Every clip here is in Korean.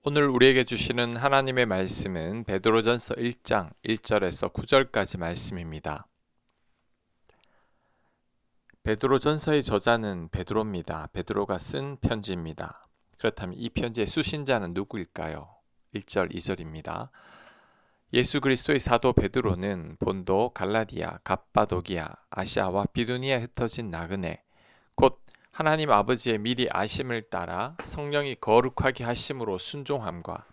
오늘 우리에게 주시는 하나님의 말씀은 베드로전서 1장 1절에서 9절까지 말씀입니다. 베드로전서의 저자는 베드로입니다. 베드로가 쓴 편지입니다. 그렇다면 이 편지의 수신자는 누구일까요? 1절, 2절입니다. 예수 그리스도의 사도 베드로는 본도, 갈라디아, 갑바도기아, 아시아와 비두니아에 흩어진 나그네, 곧 하나님 아버지의 미리 아심을 따라 성령이 거룩하게 하심으로 순종함과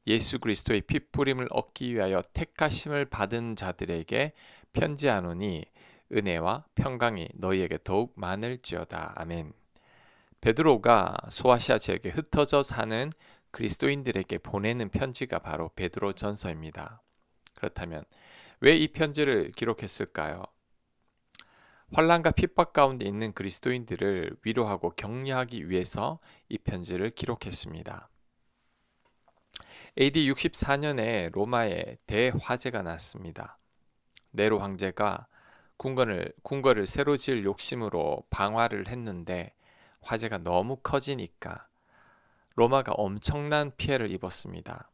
예수 그리스도의 핏부림을 얻기 위하여 택하심을 받은 자들에게 편지하노니 은혜와 평강이 너희에게 더욱 많을지어다. 아멘. 베드로가 소아시아 지역에 흩어져 사는 그리스도인들에게 보내는 편지가 바로 베드로전서입니다. 그렇다면 왜 이 편지를 기록했을까요? 환난과 핍박 가운데 있는 그리스도인들을 위로하고 격려하기 위해서 이 편지를 기록했습니다. AD 64년에 로마에 대화재가 났습니다. 네로 황제가 궁궐을 새로 지을 욕심으로 방화를 했는데 화재가 너무 커지니까 로마가 엄청난 피해를 입었습니다.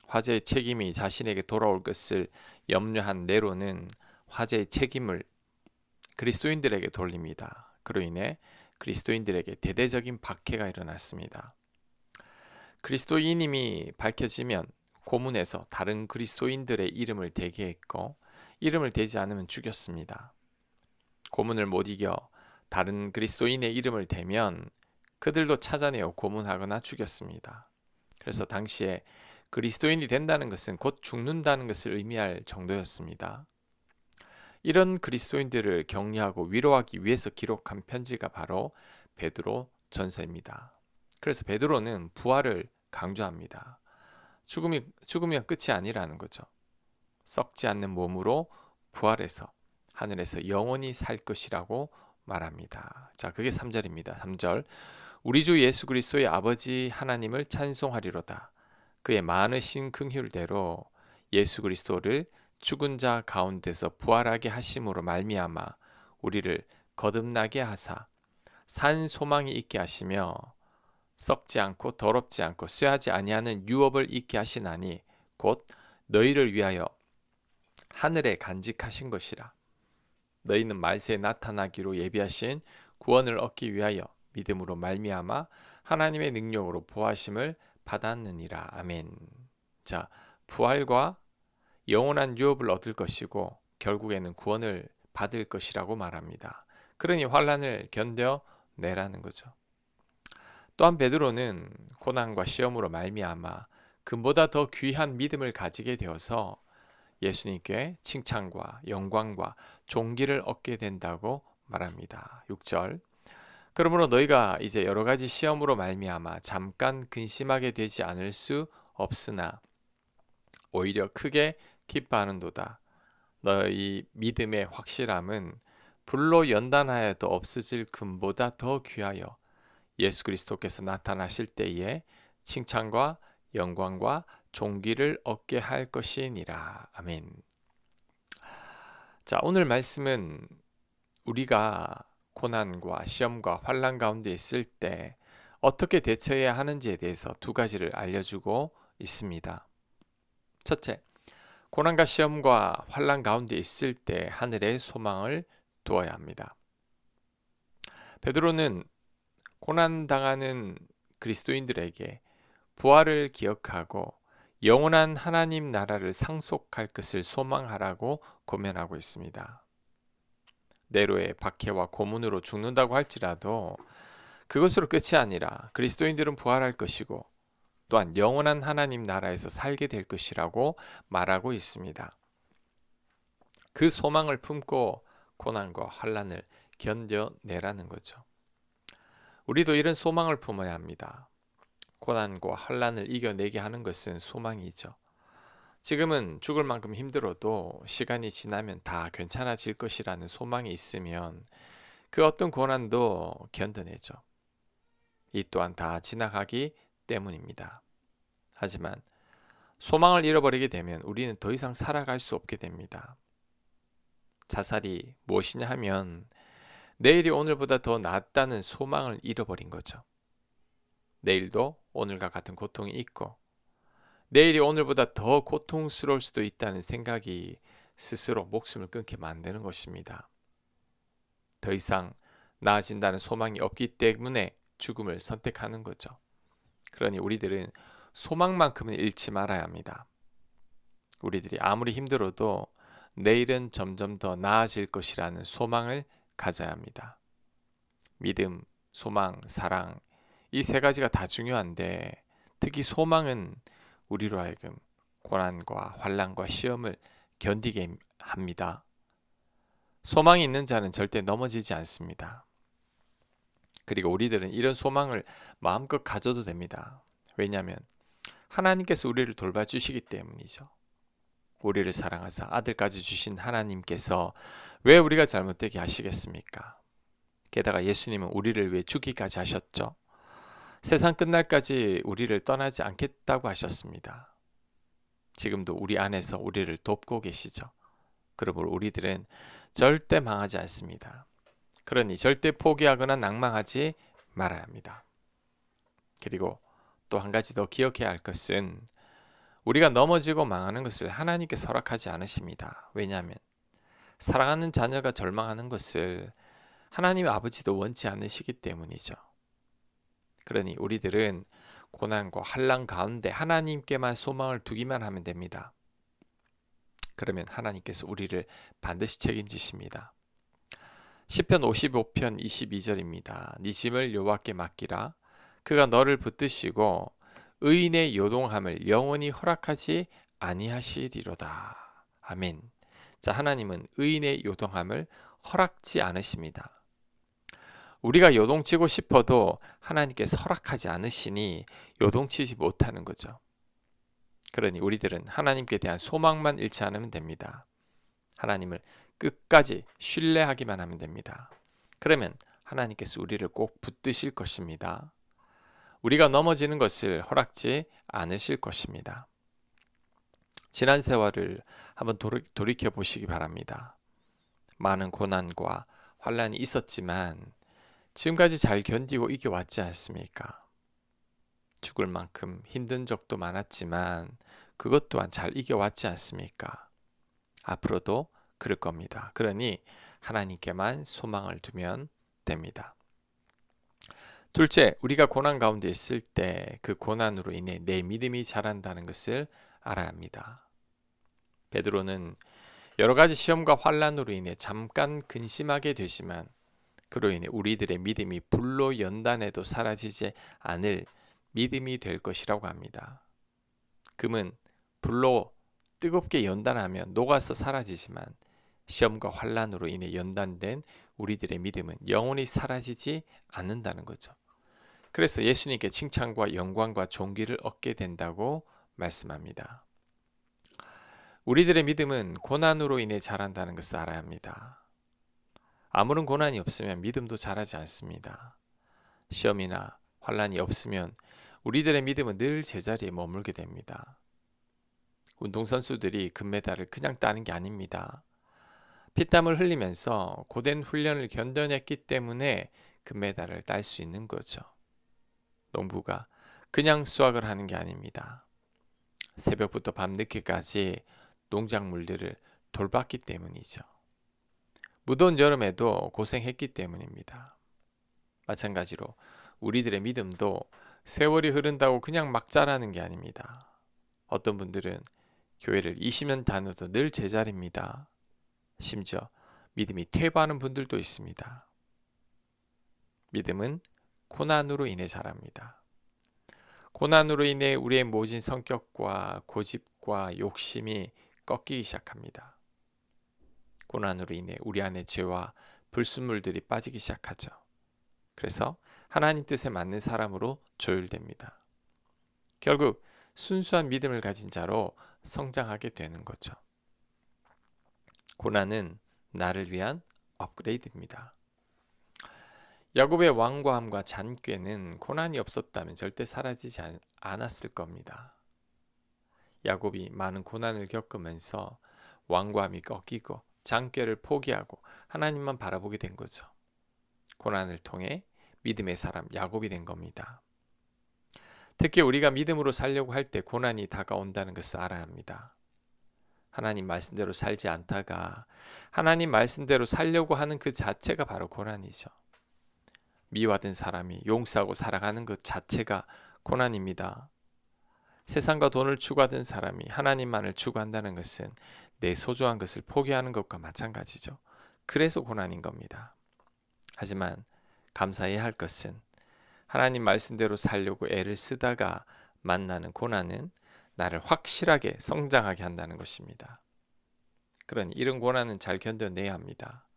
화재의 책임이 자신에게 돌아올 것을 염려한 네로는 화재의 책임을 그리스도인들에게 돌립니다. 그로 인해 그리스도인들에게 대대적인 박해가 일어났습니다. 그리스도인임이 밝혀지면 고문에서 다른 그리스도인들의 이름을 대게 했고 이름을 대지 않으면 죽였습니다. 고문을 못 이겨 다른 그리스도인의 이름을 대면 그들도 찾아내어 고문하거나 죽였습니다. 그래서 당시에 그리스도인이 된다는 것은 곧 죽는다는 것을 의미할 정도였습니다. 이런 그리스도인들을 격려하고 위로하기 위해서 기록한 편지가 바로 베드로 전서입니다. 그래서 베드로는 부활을 강조합니다. 죽으면 끝이 아니라는 거죠. 썩지 않는 몸으로 부활해서 하늘에서 영원히 살 것이라고 말합니다. 자, 그게 3절입니다. 3절. 우리 주 예수 그리스도의 아버지 하나님을 찬송하리로다. 그의 많으신 긍휼대로 예수 그리스도를 죽은 자 가운데서 부활하게 하심으로 말미암아 우리를 거듭나게 하사 산 소망이 있게 하시며 썩지 않고 더럽지 않고 쇠하지 아니하는 유업을 있게 하시나니 곧 너희를 위하여 하늘에 간직하신 것이라. 너희는 말세에 나타나기로 예비하신 구원을 얻기 위하여 믿음으로 말미암아 하나님의 능력으로 보하심을 받았느니라. 아멘. 자, 부활과 영원한 유업을 얻을 것이고 결국에는 구원을 받을 것이라고 말합니다. 그러니 환난을 견뎌내라는 거죠. 또한 베드로는 고난과 시험으로 말미암아 금보다 더 귀한 믿음을 가지게 되어서 예수님께 칭찬과 영광과 존귀를 얻게 된다고 말합니다. 6절. 그러므로 너희가 이제 여러 가지 시험으로 말미암아 잠깐 근심하게 되지 않을 수 없으나 오히려 크게 기뻐하는도다. 너희 믿음의 확실함은 불로 연단하여도 없어질 금보다 더 귀하여 예수 그리스도께서 나타나실 때에 칭찬과 영광과 존귀를 얻게 할 것이니라. 아멘. 자, 오늘 말씀은 우리가 고난과 시험과 환난 가운데 있을 때 어떻게 대처해야 하는지에 대해서 두 가지를 알려주고 있습니다. 첫째, 고난과 시험과 환난 가운데 있을 때 하늘의 소망을 두어야 합니다. 베드로는 고난당하는 그리스도인들에게 부활을 기억하고 영원한 하나님 나라를 상속할 것을 소망하라고 고면하고 있습니다. 네로의 박해와 고문으로 죽는다고 할지라도 그것으로 끝이 아니라 그리스도인들은 부활할 것이고 또한 영원한 하나님 나라에서 살게 될 것이라고 말하고 있습니다. 그 소망을 품고 고난과 환난을 견뎌내라는 거죠. 우리도 이런 소망을 품어야 합니다. 고난과 환난을 이겨내게 하는 것은 소망이죠. 지금은 죽을 만큼 힘들어도 시간이 지나면 다 괜찮아질 것이라는 소망이 있으면 그 어떤 고난도 견뎌내죠. 이 또한 다 지나가기 때문입니다. 하지만 소망을 잃어버리게 되면 우리는 더 이상 살아갈 수 없게 됩니다. 자살이 무엇이냐 하면 내일이 오늘보다 더 낫다는 소망을 잃어버린 거죠. 내일도 오늘과 같은 고통이 있고 내일이 오늘보다 더 고통스러울 수도 있다는 생각이 스스로 목숨을 끊게 만드는 것입니다. 더 이상 나아진다는 소망이 없기 때문에 죽음을 선택하는 거죠. 그러니 우리들은 소망만큼은 잃지 말아야 합니다. 우리들이 아무리 힘들어도 내일은 점점 더 나아질 것이라는 소망을 가져야 합니다. 믿음, 소망, 사랑, 이 세 가지가 다 중요한데 특히 소망은 우리로 하여금 고난과 환난과 시험을 견디게 합니다. 소망이 있는 자는 절대 넘어지지 않습니다. 그리고 우리들은 이런 소망을 마음껏 가져도 됩니다. 왜냐하면 하나님께서 우리를 돌봐주시기 때문이죠. 우리를 사랑하사 아들까지 주신 하나님께서 왜 우리가 잘못되게 하시겠습니까? 게다가 예수님은 우리를 위해 죽기까지 하셨죠. 세상 끝날까지 우리를 떠나지 않겠다고 하셨습니다. 지금도 우리 안에서 우리를 돕고 계시죠. 그러므로 우리들은 절대 망하지 않습니다. 그러니 절대 포기하거나 낭망하지 말아야 합니다. 그리고 또 한 가지 더 기억해야 할 것은 우리가 넘어지고 망하는 것을 하나님께 허락하지 않으십니다. 왜냐하면 사랑하는 자녀가 절망하는 것을 하나님 아버지도 원치 않으시기 때문이죠. 그러니 우리들은 고난과 환난 가운데 하나님께만 소망을 두기만 하면 됩니다. 그러면 하나님께서 우리를 반드시 책임지십니다. 시편 55편 22절입니다. 네 짐을 여호와께 맡기라. 그가 너를 붙드시고 의인의 요동함을 영원히 허락하지 아니하시리로다. 아멘. 자, 하나님은 의인의 요동함을 허락지 않으십니다. 우리가 요동치고 싶어도 하나님께서 허락하지 않으시니 요동치지 못하는 거죠. 그러니 우리들은 하나님께 대한 소망만 잃지 않으면 됩니다. 하나님을 끝까지 신뢰하기만 하면 됩니다. 그러면 하나님께서 우리를 꼭 붙드실 것입니다. 우리가 넘어지는 것을 허락지 않으실 것입니다. 지난 세월을 한번 돌이켜 보시기 바랍니다. 많은 고난과 환난이 있었지만 지금까지 잘 견디고 이겨왔지 않습니까? 죽을 만큼 힘든 적도 많았지만 그것 또한 잘 이겨왔지 않습니까? 앞으로도 그럴 겁니다. 그러니 하나님께만 소망을 두면 됩니다. 둘째, 우리가 고난 가운데 있을 때 그 고난으로 인해 내 믿음이 자란다는 것을 알아야 합니다. 베드로는 여러 가지 시험과 환난으로 인해 잠깐 근심하게 되지만 그로 인해 우리들의 믿음이 불로 연단해도 사라지지 않을 믿음이 될 것이라고 합니다. 금은 불로 뜨겁게 연단하면 녹아서 사라지지만 시험과 환난으로 인해 연단된 우리들의 믿음은 영원히 사라지지 않는다는 거죠. 그래서 예수님께 칭찬과 영광과 존귀를 얻게 된다고 말씀합니다. 우리들의 믿음은 고난으로 인해 자란다는 것을 알아야 합니다. 아무런 고난이 없으면 믿음도 자라지 않습니다. 시험이나 환난이 없으면 우리들의 믿음은 늘 제자리에 머물게 됩니다. 운동선수들이 금메달을 그냥 따는 게 아닙니다. 피땀을 흘리면서 고된 훈련을 견뎌냈기 때문에 금메달을 딸 수 있는 거죠. 농부가 그냥 수확을 하는 게 아닙니다. 새벽부터 밤늦게까지 농작물들을 돌봤기 때문이죠. 무더운 여름에도 고생했기 때문입니다. 마찬가지로 우리들의 믿음도 세월이 흐른다고 그냥 막 자라는 게 아닙니다. 어떤 분들은 교회를 20년 다녀도 늘 제자리입니다. 심지어 믿음이 퇴보하는 분들도 있습니다. 믿음은 고난으로 인해 자랍니다. 고난으로 인해 우리의 모진 성격과 고집과 욕심이 꺾이기 시작합니다. 고난으로 인해 우리 안에 죄와 불순물들이 빠지기 시작하죠. 그래서 하나님 뜻에 맞는 사람으로 조율됩니다. 결국 순수한 믿음을 가진 자로 성장하게 되는 거죠. 고난은 나를 위한 업그레이드입니다. 야곱의 완고함과 잔꾀는 고난이 없었다면 절대 사라지지 않았을 겁니다. 야곱이 많은 고난을 겪으면서 완고함이 꺾이고 잔꾀를 포기하고 하나님만 바라보게 된 거죠. 고난을 통해 믿음의 사람 야곱이 된 겁니다. 특히 우리가 믿음으로 살려고 할 때 고난이 다가온다는 것을 알아야 합니다. 하나님 말씀대로 살지 않다가 하나님 말씀대로 살려고 하는 그 자체가 바로 고난이죠. 미워하던 사람이 용서하고 살아가는 것 자체가 고난입니다. 세상과 돈을 추구하던 사람이 하나님만을 추구한다는 것은 내 소중한 것을 포기하는 것과 마찬가지죠. 그래서 고난인 겁니다. 하지만 감사해야 할 것은 하나님 말씀대로 살려고 애를 쓰다가 만나는 고난은 나를 확실하게 성장하게 한다는 것입니다. 그러니 이런 고난은 잘 견뎌내야 합니다.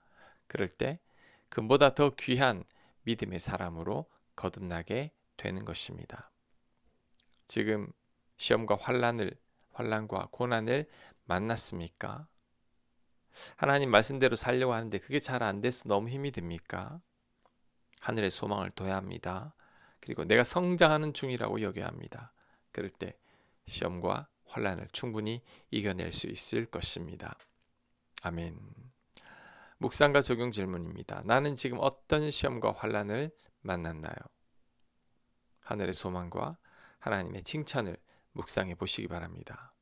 그럴 때 금보다 더 귀한 믿음의 사람으로 거듭나게 되는 것입니다. 지금 시험과 환난과 고난을 만났습니까? 하나님 말씀대로 살려고 하는데 그게 잘 안 돼서 너무 힘이 듭니까? 하늘의 소망을 둬야 합니다. 그리고 내가 성장하는 중이라고 여겨야 합니다. 그럴 때 시험과 환난을 충분히 이겨낼 수 있을 것입니다. 아멘. 묵상과 적용 질문입니다. 나는 지금 어떤 시험과 환난을 만났나요? 하늘의 소망과 하나님의 칭찬을 묵상해 보시기 바랍니다.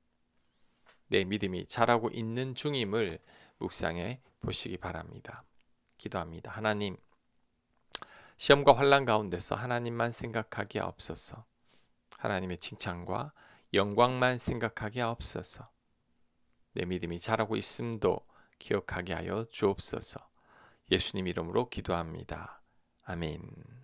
내 믿음이 자라고 있는 중임을 묵상해 보시기 바랍니다. 기도합니다. 하나님, 시험과 환난 가운데서 하나님만 생각하기 없어서, 하나님의 칭찬과 영광만 생각하기 없어서, 내 믿음이 자라고 있음도 기억하게 하여 주옵소서. 예수님 이름으로 기도합니다. 아멘.